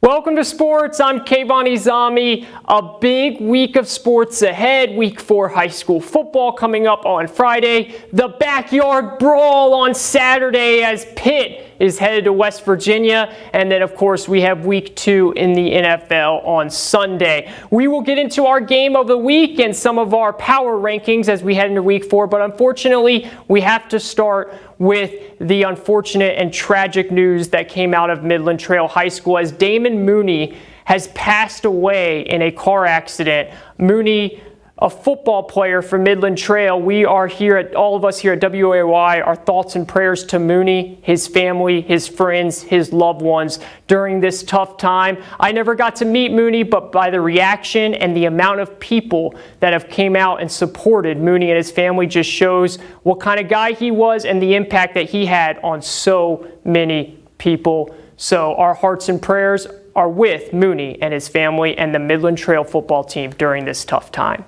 Welcome to sports. I'm Kayvon Izami. A big week of sports ahead. Week 4 high school football coming up on Friday. The backyard brawl on Saturday as Pitt is headed to West Virginia. And then, of course, we have week 2 in the NFL on Sunday. We will get into our game of the week and some of our power rankings as we head into week 4. But unfortunately, we have to start with the unfortunate and tragic news that came out of Midland Trail High School as MOONEY has passed away in a car accident. MOONEY, a football player for Midland Trail. We are here, all of us here at WAY, our thoughts and prayers to MOONEY, his family, his friends, his loved ones during this tough time. I never got to meet MOONEY, but by the reaction and the amount of people that have came out and supported MOONEY and his family just shows what kind of guy he was and the impact that he had on so many people. So our hearts and prayers are with MOONEY and his family and the Midland Trail football team during this tough time.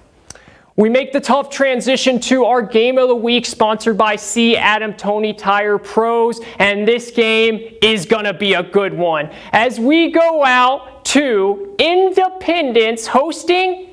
We make the tough transition to our game of the week, sponsored by C. Adam TONEY Tire Pros, and this game is going to be a good one. As we go out to Independence hosting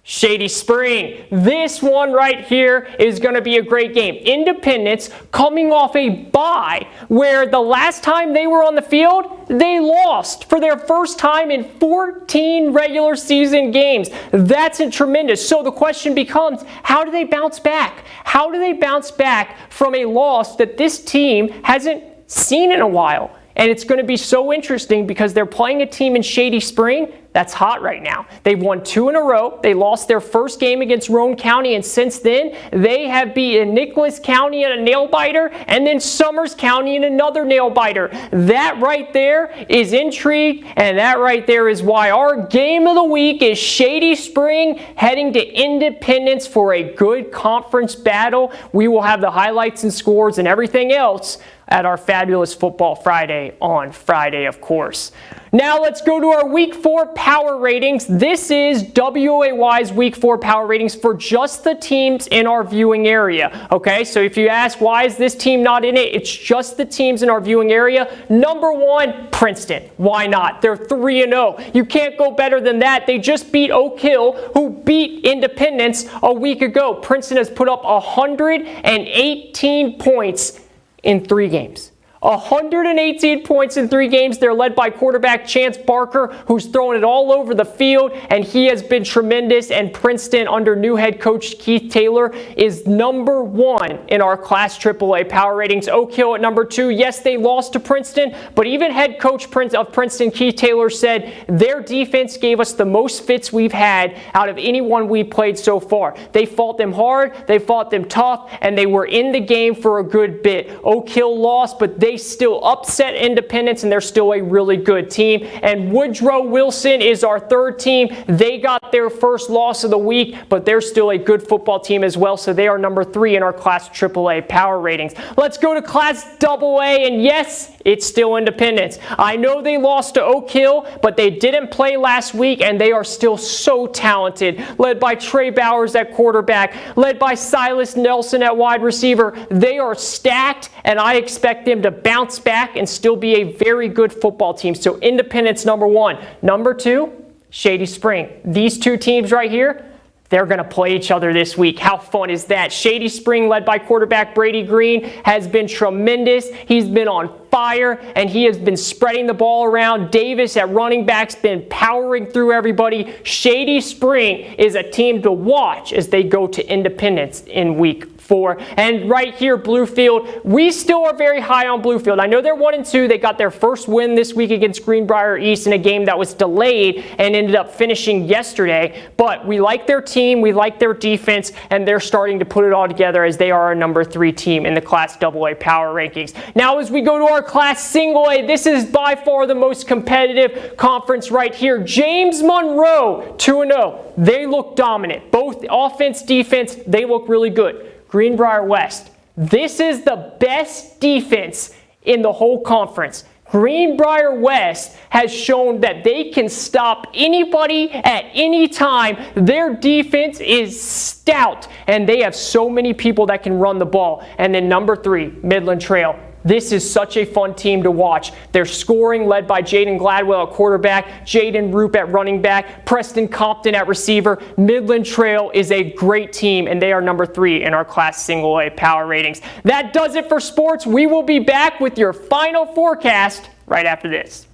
Shady Spring. This one right here is going to be a great game. Independence coming off a bye where the last time they were on the field, they lost for their first time in 14 regular season games. That's tremendous. So the question becomes, how do they bounce back? How do they bounce back from a loss that this team hasn't seen in a while? And it's going to be so interesting because they're playing a team in Shady Spring that's hot right now. They've won 2 in a row. They lost their first game against Roane County, and since then, they have beaten Nicholas County in a nail-biter and then Summers County in another nail-biter. That right there is intrigue, and that right there is why our game of the week is Shady Spring heading to Independence for a good conference battle. We will have the highlights and scores and everything else at our Fabulous Football Friday on Friday, of course. Now let's go to our Week 4 power ratings. This is WAY's Week 4 power ratings for just the teams in our viewing area. Okay, so if you ask why is this team not in it, it's just the teams in our viewing area. Number 1, Princeton. Why not? They're 3-0. You can't go better than that. They just beat Oak Hill, who beat Independence a week ago. Princeton has put up 118 points in 3 games. 118 points in 3 games. They're led by quarterback Chance Barker, who's throwing it all over the field, and he has been tremendous. And Princeton, under new head coach Keith Taylor, is number 1 in our Class AAA power ratings. Oak Hill at number 2. Yes, they lost to Princeton, but even head coach of Princeton, Keith Taylor, said their defense gave us the most fits we've had out of anyone we played so far. They fought them hard, they fought them tough, and they were in the game for a good bit. Oak Hill lost, but they still upset Independence, and they're still a really good team. And Woodrow Wilson is our 3rd team. They got their first loss of the week, but they're still a good football team as well, so they are number 3 in our Class AAA power ratings. Let's go to Class AA, and yes, it's still Independence. I know they lost to Oak Hill, but they didn't play last week, and they are still so talented. Led by Trey Bowers at quarterback, led by Silas Nelson at wide receiver. They are stacked, and I expect them to bounce back and still be a very good football team. So Independence, number 1. Number 2, Shady Spring. These 2 teams right here, they're going to play each other this week. How fun is that? Shady Spring, led by quarterback Brady Green, has been tremendous. He's been on fire, and he has been spreading the ball around. Davis at running back's been powering through everybody. Shady Spring is a team to watch as they go to Independence in week 4. And right here, Bluefield, we still are very high on Bluefield. I know they're 1-2. They got their first win this week against Greenbrier East in a game that was delayed and ended up finishing yesterday. But we like their team, we like their defense, and they're starting to put it all together as they are our number 3 team in the Class AA power rankings. Now as we go to our Class Single A, this is by far the most competitive conference right here. James Monroe, 2-0. They look dominant. Both offense, defense, they look really good. Greenbrier West, this is the best defense in the whole conference. Greenbrier West has shown that they can stop anybody at any time. Their defense is stout, and they have so many people that can run the ball. And then number 3, Midland Trail. This is such a fun team to watch. They're scoring, led by Jaden Gladwell at quarterback, Jaden Roop at running back, Preston Compton at receiver. Midland Trail is a great team, and they are number 3 in our Class Single A power ratings. That does it for sports. We will be back with your final forecast right after this.